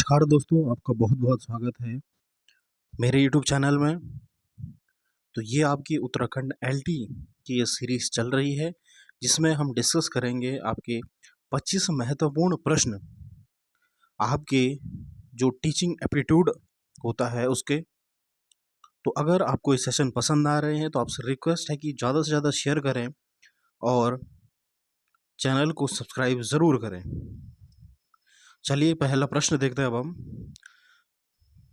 नमस्कार दोस्तों, आपका बहुत-बहुत स्वागत है मेरे यूट्यूब चैनल में। तो ये आपकी उत्तराखंड एलटी की ये सीरीज़ चल रही है, जिसमें हम डिस्कस करेंगे आपके 25 महत्वपूर्ण प्रश्न, आपके जो टीचिंग एप्टीट्यूड होता है उसके। तो अगर आपको ये सेशन पसंद आ रहे हैं तो आपसे रिक्वेस्ट है कि ज़्यादा से ज़्यादा शेयर करें और चैनल को सब्सक्राइब ज़रूर करें। चलिए पहला प्रश्न देखते हैं अब हम।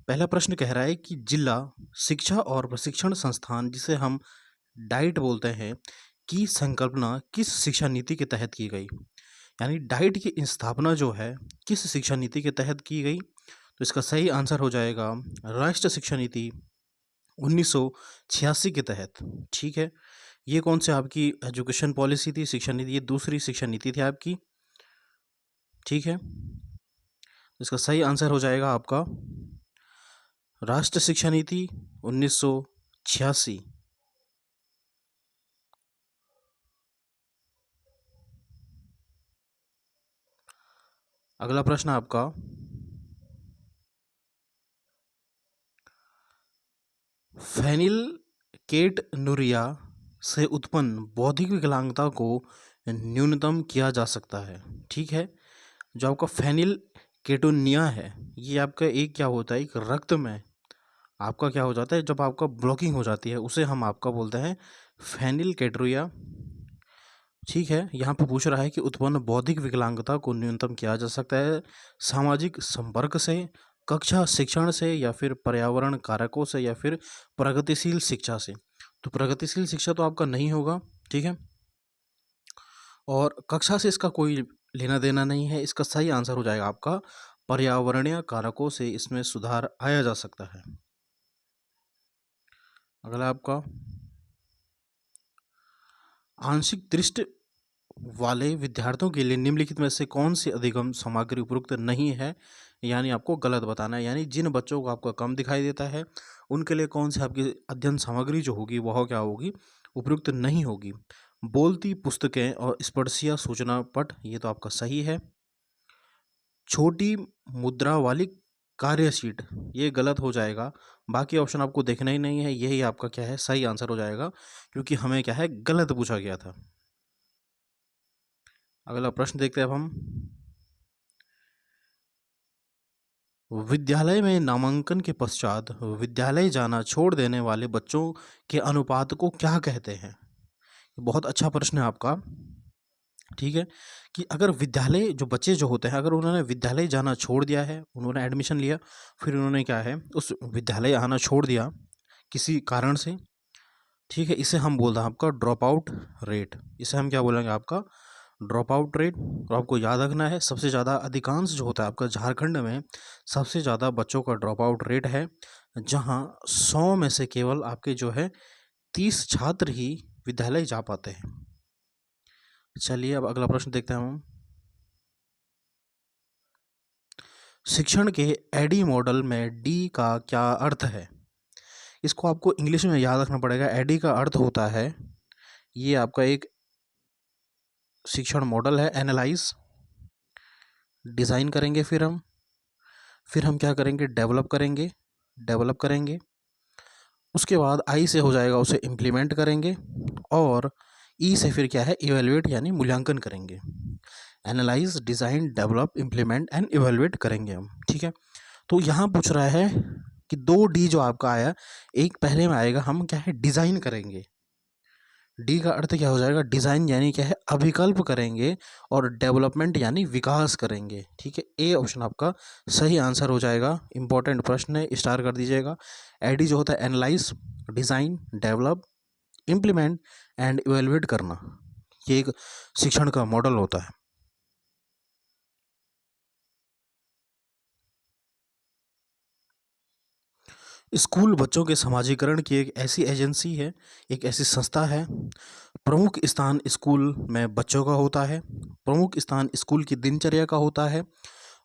पहला प्रश्न कह रहा है कि जिला शिक्षा और प्रशिक्षण संस्थान, जिसे हम डाइट बोलते हैं, की संकल्पना किस शिक्षा नीति के तहत की गई? यानी डाइट की स्थापना जो है किस शिक्षा नीति के तहत की गई? तो इसका सही आंसर हो जाएगा राष्ट्रीय शिक्षा नीति 1986 के तहत। ठीक है, ये कौन सी आपकी एजुकेशन पॉलिसी थी, शिक्षा नीति? ये दूसरी शिक्षा नीति थी आपकी। ठीक है, इसका सही आंसर हो जाएगा आपका राष्ट्रीय शिक्षा नीति 1986। अगला प्रश्न आपका, फेनिलकेटनुरिया से उत्पन्न बौद्धिक विकलांगता को न्यूनतम किया जा सकता है। ठीक है, जो आपका फेनिलकेटोनिया है, ये आपका एक क्या होता है, एक रक्त में आपका क्या हो जाता है, जब आपका ब्लॉकिंग हो जाती है उसे हम आपका बोलते हैं फेनिलकेटनुरिया। ठीक है, यहाँ पे पूछ रहा है कि उत्पन्न बौद्धिक विकलांगता को न्यूनतम किया जा सकता है सामाजिक संपर्क से, कक्षा शिक्षण से, या फिर पर्यावरण कारकों से, या फिर प्रगतिशील शिक्षा से। तो प्रगतिशील शिक्षा तो आपका नहीं होगा। ठीक है, और कक्षा से इसका कोई लेना देना नहीं है। इसका सही आंसर हो जाएगा आपका पर्यावरणीय कारकों से इसमें सुधार आया जा सकता है। अगला आपका, आंशिक दृष्टि वाले विद्यार्थियों के लिए निम्नलिखित में से कौन सी अधिगम सामग्री उपयुक्त नहीं है? यानी आपको गलत बताना है। यानी जिन बच्चों को आपका कम दिखाई देता है उनके लिए कौन सी आपकी अध्ययन सामग्री जो होगी वह क्या होगी, उपयुक्त नहीं होगी? बोलती पुस्तकें और स्पर्शीय सूचना पट, ये तो आपका सही है। छोटी मुद्रा वाली कार्यशीट, ये गलत हो जाएगा। बाकी ऑप्शन आपको देखना ही नहीं है, यही आपका क्या है, सही आंसर हो जाएगा, क्योंकि हमें क्या है, गलत पूछा गया था। अगला प्रश्न देखते हैं अब हम। विद्यालय में नामांकन के पश्चात विद्यालय जाना छोड़ देने वाले बच्चों के अनुपात को क्या कहते हैं? बहुत अच्छा प्रश्न है आपका। ठीक है, कि अगर विद्यालय जो बच्चे जो होते हैं, अगर उन्होंने विद्यालय जाना छोड़ दिया है, उन्होंने एडमिशन लिया, फिर उन्होंने क्या है उस विद्यालय आना छोड़ दिया किसी कारण से, ठीक है, इसे हम बोलते हैं आपका ड्रॉप आउट रेट। इसे हम क्या बोलेंगे, आपका ड्रॉप आउट रेट। तो आपको याद रखना है, सबसे ज़्यादा अधिकांश जो होता है आपका झारखंड में सबसे ज़्यादा बच्चों का ड्रॉप आउट रेट है, जहाँ 100 में से केवल आपके जो है 30 छात्र ही विद्यालय जा पाते हैं। चलिए अब अगला प्रश्न देखते हैं हम। शिक्षण के एडी मॉडल में डी का क्या अर्थ है? इसको आपको इंग्लिश में याद रखना पड़ेगा। एडी का अर्थ होता है, ये आपका एक शिक्षण मॉडल है। एनालाइज, डिज़ाइन करेंगे, फिर हम क्या करेंगे, डेवलप करेंगे। उसके बाद आई से हो जाएगा, उसे इम्प्लीमेंट करेंगे, और ई से फिर क्या है, इवेलुएट यानी मूल्यांकन करेंगे। Analyse, design, develop, implement and evaluate करेंगे हम। ठीक है, तो यहाँ पूछ रहा है कि 2D जो आपका आया, एक पहले में आएगा, हम क्या है, डिज़ाइन करेंगे। डी का अर्थ क्या हो जाएगा, डिज़ाइन यानी क्या है, अभिकल्प करेंगे, और डेवलपमेंट यानी विकास करेंगे। ठीक है, ए ऑप्शन आपका सही आंसर हो जाएगा। इंपॉर्टेंट प्रश्न है, स्टार कर दीजिएगा। एडी जो होता है analyse, design, develop, implement and evaluate करना, ये एक शिक्षण का मॉडल होता है। स्कूल बच्चों के समाजीकरण की एक ऐसी एजेंसी है, एक ऐसी संस्था है। प्रमुख स्थान स्कूल में बच्चों का होता है, प्रमुख स्थान स्कूल की दिनचर्या का होता है,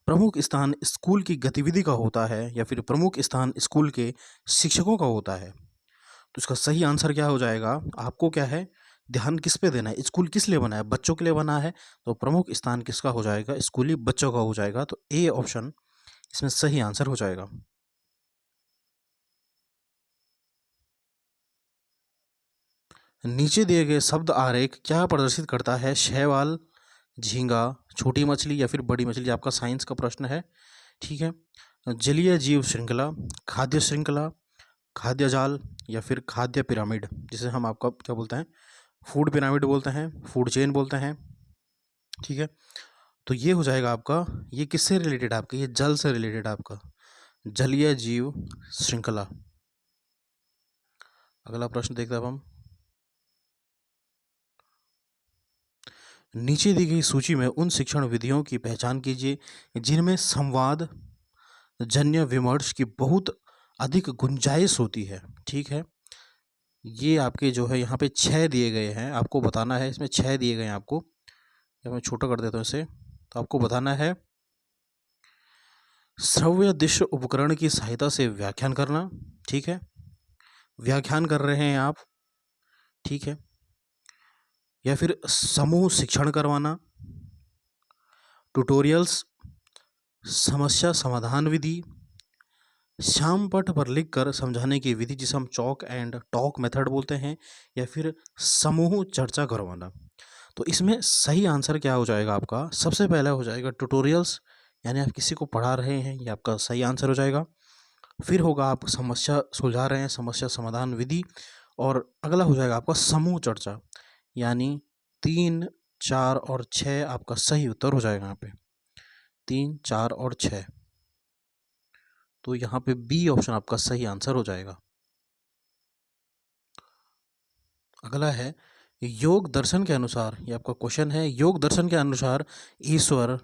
प्रमुख स्थान स्कूल की गतिविधि का होता है, या फिर प्रमुख स्थान स्कूल के शिक्षकों का होता है। तो इसका सही आंसर क्या हो जाएगा, आपको क्या है, ध्यान किस पे देना है, स्कूल किस लिए बना है, बच्चों के लिए बना है, तो प्रमुख स्थान किसका हो जाएगा, स्कूली बच्चों का हो जाएगा। तो ए ऑप्शन इसमें सही आंसर हो जाएगा। नीचे दिए गए शब्द आरेख क्या प्रदर्शित करता है? शैवाल, झींगा, छोटी मछली या फिर बड़ी मछली? आपका साइंस का प्रश्न है, ठीक है। जलीय जीव श्रृंखला, खाद्य श्रृंखला, खाद्य जाल या फिर खाद्य पिरामिड, जिसे हम आपका क्या बोलते हैं, फूड पिरामिड बोलते हैं, फूड चेन बोलते हैं, ठीक है। तो ये हो जाएगा आपका, ये किससे रिलेटेड है आपका, ये जल से रिलेटेड है आपका, जलीय जीव श्रृंखला। अगला प्रश्न देखते हैं अब हम। नीचे दी गई सूची में उन शिक्षण विधियों की पहचान कीजिए जिनमें संवाद जन्य विमर्श की बहुत अधिक गुंजाइश होती है, ठीक है। ये आपके जो है यहाँ पे 6 दिए गए हैं, आपको बताना है, इसमें 6 दिए गए हैं आपको, या मैं छोटा कर देता हूँ इसे, तो आपको बताना है श्रव्य दृश्य उपकरण की सहायता से व्याख्यान करना, ठीक है, व्याख्यान कर रहे हैं आप, ठीक है, या फिर समूह शिक्षण करवाना, ट्यूटोरियल्स, समस्या समाधान विधि, श्याम पट पर लिखकर समझाने की विधि जिसे हम चॉक एंड टॉक मेथड बोलते हैं, या फिर समूह चर्चा करवाना। तो इसमें सही आंसर क्या हो जाएगा आपका? सबसे पहला हो जाएगा ट्यूटोरियल्स, यानी आप किसी को पढ़ा रहे हैं, ये आपका सही आंसर हो जाएगा। फिर होगा आप समस्या सुलझा रहे हैं, समस्या समाधान विधि, और अगला हो जाएगा आपका समूह चर्चा, यानी 3, 4 और 6 आपका सही उत्तर हो जाएगा यहाँ पे, 3, 4 और 6। तो यहाँ पे बी ऑप्शन आपका सही आंसर हो जाएगा। अगला है योग दर्शन के अनुसार, ये आपका क्वेश्चन है, योग दर्शन के अनुसार ईश्वर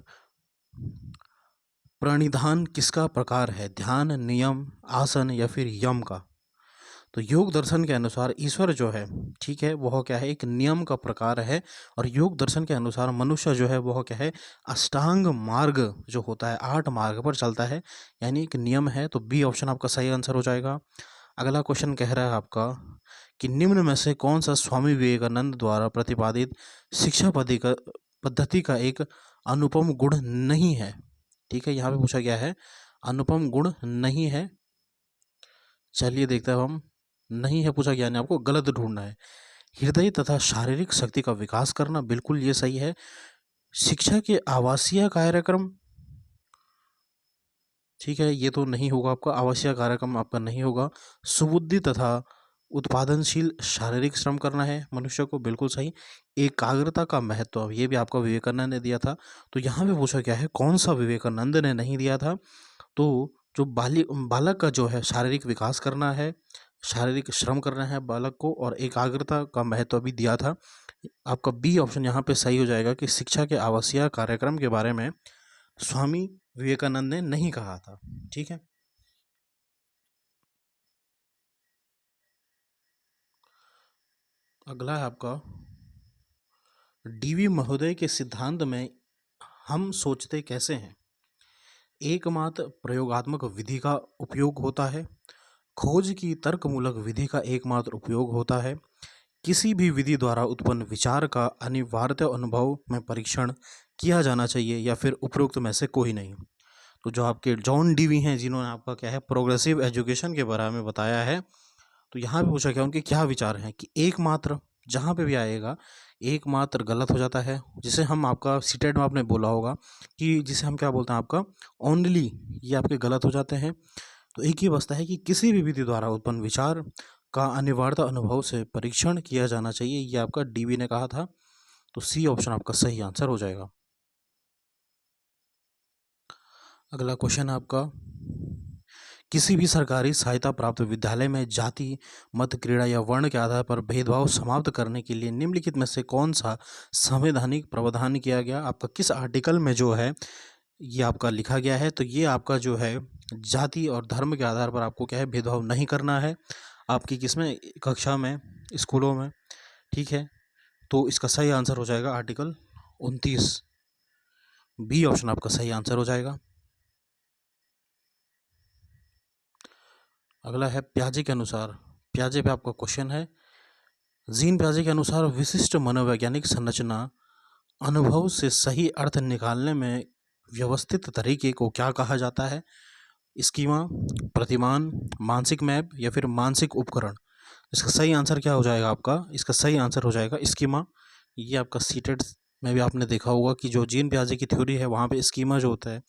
प्रणिधान किसका प्रकार है? ध्यान, नियम, आसन या फिर यम का? तो योग दर्शन के अनुसार ईश्वर जो है, ठीक है, वह क्या है, एक नियम का प्रकार है। और योग दर्शन के अनुसार मनुष्य जो है वह क्या है, अष्टांग मार्ग जो होता है, 8 मार्ग पर चलता है, यानी एक नियम है। तो बी ऑप्शन आपका सही आंसर हो जाएगा। अगला क्वेश्चन कह रहा है आपका कि निम्न में से कौन सा स्वामी विवेकानंद द्वारा प्रतिपादित शिक्षा पद्धति का एक अनुपम गुण नहीं है? ठीक है, यहाँ पे पूछा गया है अनुपम गुण नहीं है। चलिए देखते हैं हम, नहीं है पूछा गया, नहीं, आपको गलत ढूंढना है। हृदय तथा शारीरिक शक्ति का विकास करना, बिल्कुल ये सही है। शिक्षा के आवासीय कार्यक्रम, ठीक है, ये तो नहीं होगा आपका, आवासीय कार्यक्रम आपका नहीं होगा। सुबुद्धि तथा उत्पादनशील शारीरिक श्रम करना है मनुष्य को, बिल्कुल सही। एकाग्रता का महत्व, ये भी आपका विवेकानंद ने दिया था। तो यहाँ पे पूछा गया है कौन सा विवेकानंद ने नहीं दिया था? तो जो बालक का जो है शारीरिक विकास करना है, शारीरिक श्रम करना है बालक को, और एकाग्रता का महत्व भी दिया था। आपका बी ऑप्शन यहाँ पे सही हो जाएगा कि शिक्षा के आवासीय कार्यक्रम के बारे में स्वामी विवेकानंद ने नहीं कहा था, ठीक है। अगला है आपका डीवी महोदय के सिद्धांत में हम सोचते कैसे हैं? एकमात्र प्रयोगात्मक विधि का उपयोग होता है, खोज की तर्कमूलक विधि का एकमात्र उपयोग होता है, किसी भी विधि द्वारा उत्पन्न विचार का अनिवार्य अनुभव में परीक्षण किया जाना चाहिए, या फिर उपरोक्त में से कोई नहीं। तो जो आपके जॉन डीवी हैं, जिन्होंने आपका क्या है प्रोग्रेसिव एजुकेशन के बारे में बताया है, तो यहाँ पे पूछा गया उनके क्या विचार हैं कि एकमात्र, जहाँ पे भी आएगा एकमात्र गलत हो जाता है, जिसे हम आपका सीटेट में आपने बोला होगा कि जिसे हम क्या बोलते हैं आपका ओनली, ये आपके गलत हो जाते हैं। तो एक ही बचता है कि किसी भी विधि द्वारा उत्पन्न विचार का अनिवार्य अनुभव से परीक्षण किया जाना चाहिए, ये आपका डीवी ने कहा था। तो सी ऑप्शन आपका सही आंसर हो जाएगा। अगला क्वेश्चन आपका, किसी भी सरकारी सहायता प्राप्त विद्यालय में जाति, मत, क्रीड़ा या वर्ण के आधार पर भेदभाव समाप्त करने के लिए निम्नलिखित में से कौन सा संवैधानिक प्रावधान किया गया? आपका किस आर्टिकल में जो है ये आपका लिखा गया है? तो ये आपका जो है जाति और धर्म के आधार पर आपको क्या है भेदभाव नहीं करना है आपकी किसमें, कक्षा में, स्कूलों में, ठीक है। तो इसका सही आंसर हो जाएगा आर्टिकल 29, बी ऑप्शन आपका सही आंसर हो जाएगा। अगला है प्याजे के अनुसार, प्याजे पे आपका क्वेश्चन है, जीन प्याजे के अनुसार विशिष्ट मनोवैज्ञानिक संरचना अनुभव से सही अर्थ निकालने में व्यवस्थित तरीके को क्या कहा जाता है? स्कीमा, प्रतिमान, मानसिक मैप या फिर मानसिक उपकरण। इसका सही आंसर क्या हो जाएगा आपका? इसका सही आंसर हो जाएगा स्कीमा। ये आपका सीटेड में भी आपने देखा होगा कि जो जीन पियाजे की थ्योरी है वहाँ पे स्कीमा जो होता है,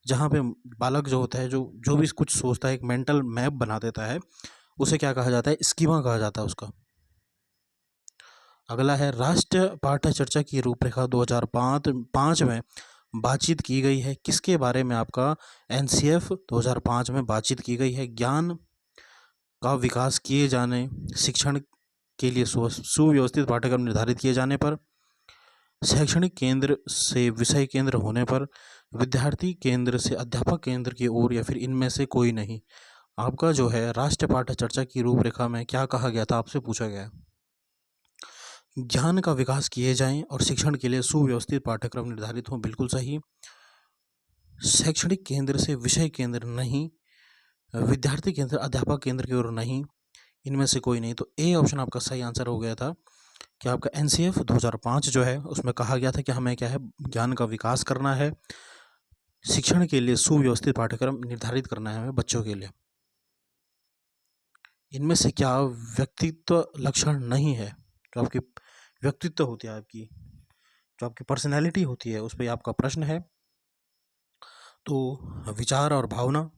जहाँ पे बालक जो होता है जो जो भी कुछ सोचता है एक मेंटल मैप बना देता है, उसे क्या कहा जाता है? स्कीमा कहा जाता है उसका। अगला है राष्ट्रीय पाठ्य चर्चा की रूपरेखा 2005 में बातचीत की गई है किसके बारे में? आपका एनसीएफ 2005 में बातचीत की गई है ज्ञान का विकास किए जाने, शिक्षण के लिए सुव्यवस्थित पाठ्यक्रम निर्धारित किए जाने पर, शैक्षणिक केंद्र से विषय केंद्र होने पर, विद्यार्थी केंद्र से अध्यापक केंद्र की ओर या फिर इनमें से कोई नहीं। आपका जो है राष्ट्रीय पाठ्य चर्चा की रूपरेखा में क्या कहा गया था? आपसे पूछा गया ज्ञान का विकास किए जाएं और शिक्षण के लिए सुव्यवस्थित पाठ्यक्रम निर्धारित हों, बिल्कुल सही। शैक्षणिक केंद्र से विषय केंद्र नहीं, विद्यार्थी केंद्र अध्यापक केंद्र की ओर नहीं, इनमें से कोई नहीं। तो ए ऑप्शन आपका सही आंसर हो गया था कि आपका एनसीएफ 2005 जो है उसमें कहा गया था कि हमें क्या है, ज्ञान का विकास करना है, शिक्षण के लिए सुव्यवस्थित पाठ्यक्रम निर्धारित करना है हमें बच्चों के लिए। इनमें से क्या व्यक्तित्व लक्षण नहीं है? जो आपकी व्यक्तित्व होती है, आपकी जो आपकी पर्सनैलिटी होती है, उस पर आपका प्रश्न है। तो विचार और भावना,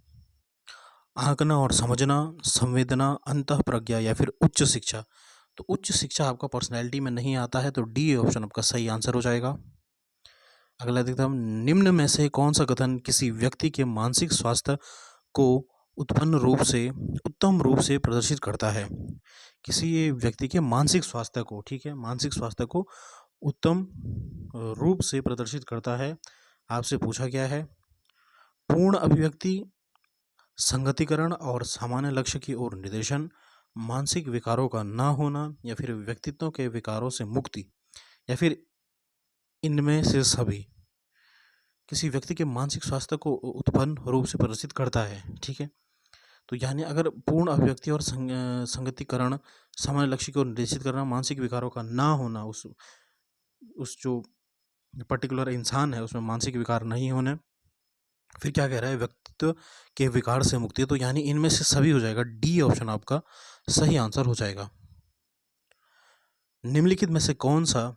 आंकना और समझना, संवेदना, अंतःप्रज्ञा या फिर उच्च शिक्षा। तो उच्च शिक्षा आपका पर्सनैलिटी में नहीं आता है, तो डी ऑप्शन आपका सही आंसर हो जाएगा। अगला देखते हैं हम, निम्न में से कौन सा कथन किसी व्यक्ति के मानसिक स्वास्थ्य को उत्तम रूप से प्रदर्शित करता है? किसी व्यक्ति के मानसिक स्वास्थ्य को, ठीक है, मानसिक स्वास्थ्य को उत्तम रूप से प्रदर्शित करता है। आपसे पूछा गया है पूर्ण अभिव्यक्ति, संगतिकरण और सामान्य लक्ष्य की ओर निर्देशन, मानसिक विकारों का ना होना या फिर व्यक्तित्व के विकारों से मुक्ति, या फिर इनमें से सभी। किसी व्यक्ति के मानसिक स्वास्थ्य को उत्पन्न रूप से प्रदर्शित करता है, ठीक है। तो यानी अगर पूर्ण अभिव्यक्ति और संगतिकरण, सामान्य लक्ष्य को निर्देशित करना, मानसिक विकारों का ना होना, उस जो पर्टिकुलर इंसान है उसमें मानसिक विकार नहीं होने, फिर क्या कह रहा है, व्यक्तित्व के विकार से मुक्ति। तो यानी इनमें से सभी हो जाएगा, डी ऑप्शन आपका सही आंसर हो जाएगा। निम्नलिखित में से कौन सा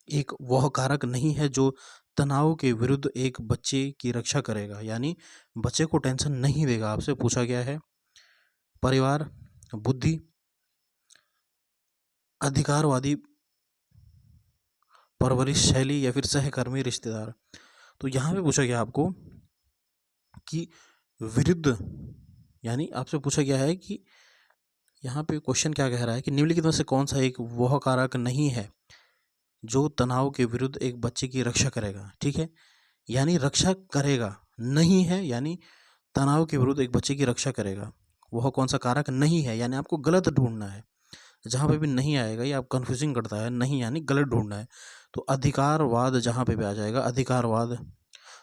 एक वह कारक नहीं है जो तनाव के विरुद्ध एक बच्चे की रक्षा करेगा, यानी बच्चे को टेंशन नहीं देगा? आपसे पूछा गया है परिवार, बुद्धि, अधिकारवादी परवरिश शैली या फिर सहकर्मी रिश्तेदार। तो यहाँ पे पूछा गया आपको कि विरुद्ध, यानी आपसे पूछा गया है कि यहाँ पे क्वेश्चन क्या कह रहा है कि निम्नलिखित में से कौन सा एक वह कारक नहीं है जो तनाव के विरुद्ध एक बच्चे की रक्षा करेगा, ठीक है। यानी रक्षा करेगा नहीं है, यानी तनाव के विरुद्ध एक बच्चे की रक्षा करेगा, वह कौन सा कारक नहीं है, यानी आपको गलत ढूंढना है। जहाँ पे भी नहीं आएगा ये आप कन्फ्यूजिंग करता है, नहीं यानी गलत ढूंढना है। तो अधिकारवाद जहाँ पे भी आ जाएगा, अधिकारवाद,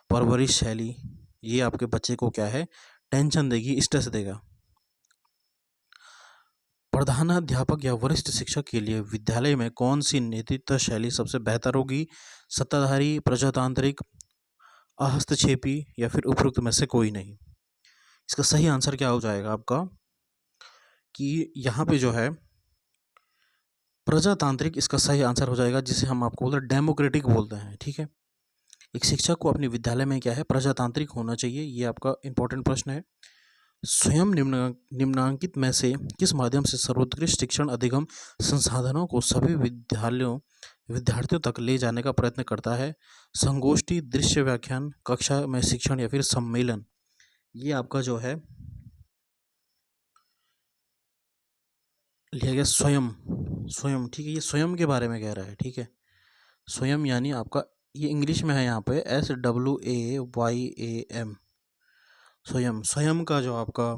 परवरिश शैली, ये आपके बच्चे को क्या है, टेंशन देगी, स्ट्रेस देगा। प्रधानाध्यापक या वरिष्ठ शिक्षक के लिए विद्यालय में कौन सी नेतृत्व शैली सबसे बेहतर होगी? सत्ताधारी, प्रजातांत्रिक, हस्तक्षेपी या फिर उपरोक्त में से कोई नहीं। इसका सही आंसर क्या हो जाएगा आपका कि यहाँ पे जो है प्रजातांत्रिक इसका सही आंसर हो जाएगा, जिसे हम आपको बोलते हैं डेमोक्रेटिक बोलते हैं, ठीक है। एक शिक्षक को अपने विद्यालय में क्या है, प्रजातांत्रिक होना चाहिए, ये आपका इंपॉर्टेंट प्रश्न है। स्वयं निम्नांकित में से किस माध्यम से सर्वोत्कृष्ट शिक्षण अधिगम संसाधनों को सभी विद्यार्थियों तक ले जाने का प्रयत्न करता है? संगोष्ठी, दृश्य व्याख्यान, कक्षा में शिक्षण या फिर सम्मेलन। ये आपका जो है लिया गया स्वयं, स्वयं, ठीक है, ये स्वयं के बारे में कह रहा है, ठीक है। स्वयं यानी आपका ये इंग्लिश में है यहाँ पे SWAYAM, स्वयं। स्वयं का जो आपका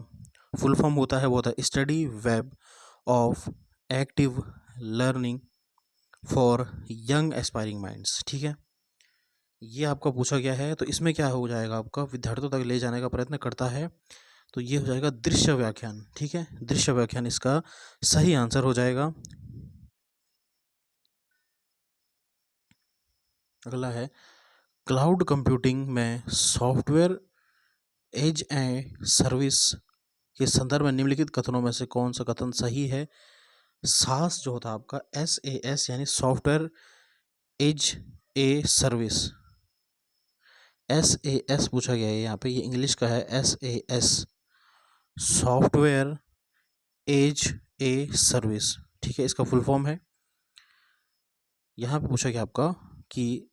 फुल फॉर्म होता है वो होता है study web of active learning for young aspiring minds, ठीक है। ये आपका पूछा गया है, तो इसमें क्या हो जाएगा आपका, विद्यार्थियों तक ले जाने का प्रयत्न करता है, तो ये हो जाएगा दृश्य व्याख्यान, ठीक है। दृश्य व्याख्यान इसका सही आंसर हो जाएगा। अगला है क्लाउड कंप्यूटिंग में सॉफ्टवेयर एज ए सर्विस के संदर्भ में निम्नलिखित कथनों में से कौन सा कथन सही है? सास जो होता है आपका SaaS यानी software as a service, SaaS पूछा गया है यहाँ पे, ये इंग्लिश का है SaaS, software as a service, ठीक है, इसका फुल फॉर्म है। यहाँ पे पूछा गया आपका कि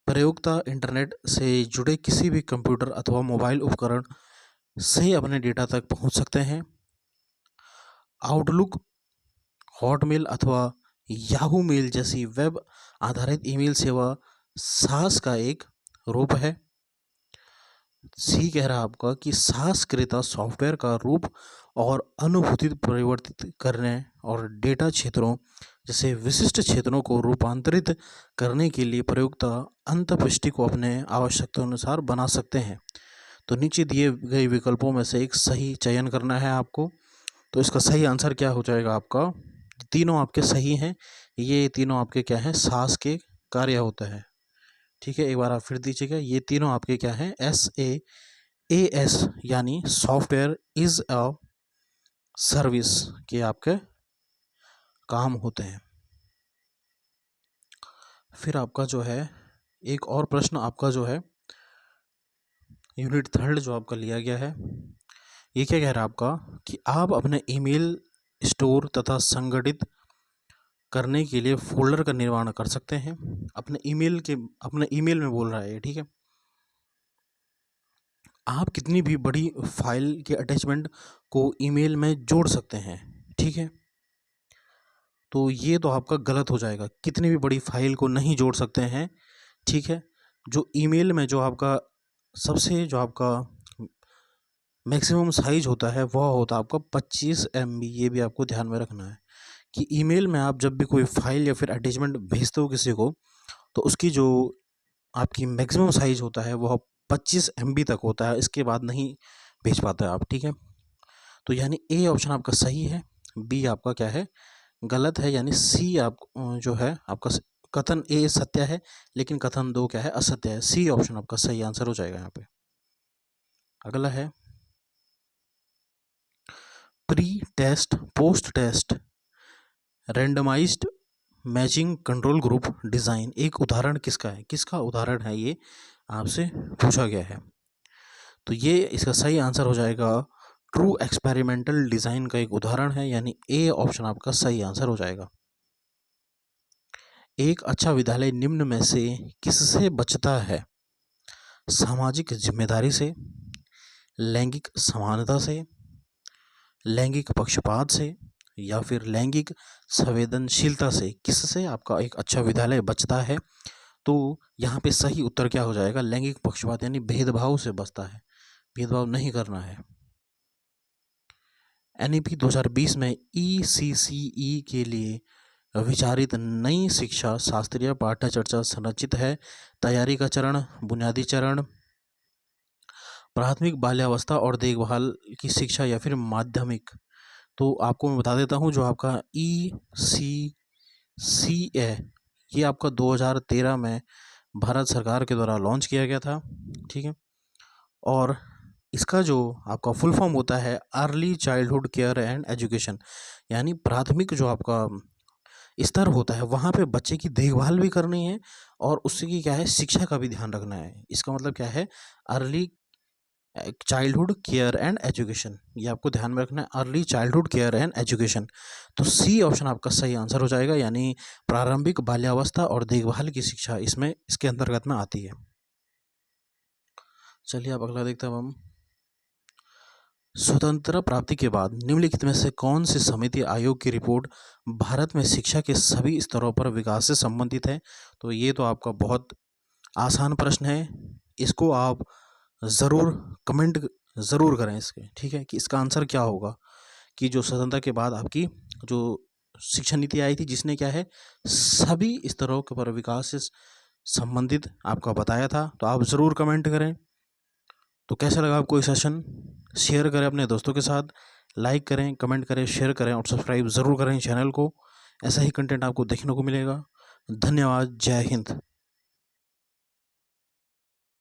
प्रयोक्ता इंटरनेट से जुड़े किसी भी कंप्यूटर अथवा मोबाइल उपकरण से अपने डेटा तक पहुँच सकते हैं। आउटलुक, हॉटमेल अथवा याहू मेल जैसी वेब आधारित ईमेल सेवा सास का एक रूप है। सी कह रहा है आपका कि सास क्रेता सॉफ्टवेयर का रूप और अनुभूति परिवर्तित करने और डेटा क्षेत्रों जैसे विशिष्ट क्षेत्रों को रूपांतरित करने के लिए प्रयोक्ता अंतःपृष्ठि को अपने आवश्यकता अनुसार बना सकते हैं। तो नीचे दिए गए विकल्पों में से एक सही चयन करना है आपको। तो इसका सही आंसर क्या हो जाएगा आपका? तीनों आपके सही हैं, ये तीनों आपके क्या हैं? सास के कार्य होता है, ठीक है। एक बार आप फिर दीजिएगा, ये तीनों आपके क्या हैं? SaaS यानी सॉफ्टवेयर इज अ सर्विस के आपके काम होते हैं। फिर आपका जो है एक और प्रश्न आपका जो है यूनिट 3 जो आपका लिया गया है, ये क्या कह रहा है आपका कि आप अपने ईमेल स्टोर तथा संगठित करने के लिए फोल्डर का निर्माण कर सकते हैं। अपने ईमेल में बोल रहा है ये, ठीक है। आप कितनी भी बड़ी फाइल के अटैचमेंट को ईमेल में जोड़ सकते हैं, ठीक है। तो ये तो आपका गलत हो जाएगा, कितनी भी बड़ी फाइल को नहीं जोड़ सकते हैं, ठीक है। जो ईमेल में जो आपका सबसे जो आपका मैक्सिमम साइज होता है वह होता है आपका 25 MB। ये भी आपको ध्यान में रखना है कि ईमेल में आप जब भी कोई फाइल या फिर अटैचमेंट भेजते हो किसी को, तो उसकी जो आपकी मैक्सिमम साइज होता है वह 25 MB तक होता है, इसके बाद नहीं भेज पाते आप, ठीक है। तो यानी ए ऑप्शन आपका सही है, बी आपका क्या है? गलत है। यानी सी आप जो है आपका कथन ए सत्य है, लेकिन कथन 2 क्या है? असत्य है। सी ऑप्शन आपका सही आंसर हो जाएगा यहाँ पे। अगला है pre test post test randomised matching control group design एक उदाहरण किसका है? किसका उदाहरण है ये आपसे पूछा गया है। तो ये इसका सही आंसर हो जाएगा ट्रू एक्सपेरिमेंटल डिज़ाइन का एक उदाहरण है, यानी ए ऑप्शन आपका सही आंसर हो जाएगा। एक अच्छा विद्यालय निम्न में से किससे बचता है? सामाजिक जिम्मेदारी से, लैंगिक समानता से, लैंगिक पक्षपात से, या फिर लैंगिक संवेदनशीलता से? किससे आपका एक अच्छा विद्यालय बचता है? तो यहाँ पे सही उत्तर क्या हो जाएगा? लैंगिक पक्षपात यानी भेदभाव से बचता है, भेदभाव नहीं करना है। NEP 2020 में ECCE के लिए विचारित नई शिक्षा शास्त्रीय पाठ्य चर्चा संरचित है। तैयारी का चरण, बुनियादी चरण, प्राथमिक बाल्यावस्था और देखभाल की शिक्षा, या फिर माध्यमिक? तो आपको मैं बता देता हूँ, जो आपका ECCA ये आपका 2013 में भारत सरकार के द्वारा लॉन्च किया गया था, ठीक है। और इसका जो आपका फुल फॉर्म होता है early childhood care and education, यानी प्राथमिक जो आपका स्तर होता है वहाँ पे बच्चे की देखभाल भी करनी है और उससे की क्या है? शिक्षा का भी ध्यान रखना है। इसका मतलब क्या है? Early childhood care and education, ये आपको ध्यान में रखना है, early childhood care and education. तो सी ऑप्शन आपका सही आंसर हो जाएगा, यानी प्रारंभिक बाल्यावस्था और देखभाल की शिक्षा इसमें इसके अंतर्गत में आती है। चलिए अब अगला देखते हैं हम। स्वतंत्रता प्राप्ति के बाद निम्नलिखित में से कौन सी समिति आयोग की रिपोर्ट भारत में शिक्षा के सभी स्तरों पर विकास से संबंधित है? तो ये तो आपका बहुत आसान प्रश्न है, इसको आप ज़रूर कमेंट ज़रूर करें इसके, ठीक है, कि इसका आंसर क्या होगा। कि जो स्वतंत्रता के बाद आपकी जो शिक्षा नीति आई थी जिसने क्या है? सभी स्तरों के पर विकास से संबंधित आपका बताया था। तो आप ज़रूर कमेंट करें। तो कैसा लगा आपको ये सेशन? शेयर करें अपने दोस्तों के साथ, लाइक करें, कमेंट करें, शेयर करें और सब्सक्राइब ज़रूर करें चैनल को। ऐसा ही कंटेंट आपको देखने को मिलेगा। धन्यवाद। जय हिंद।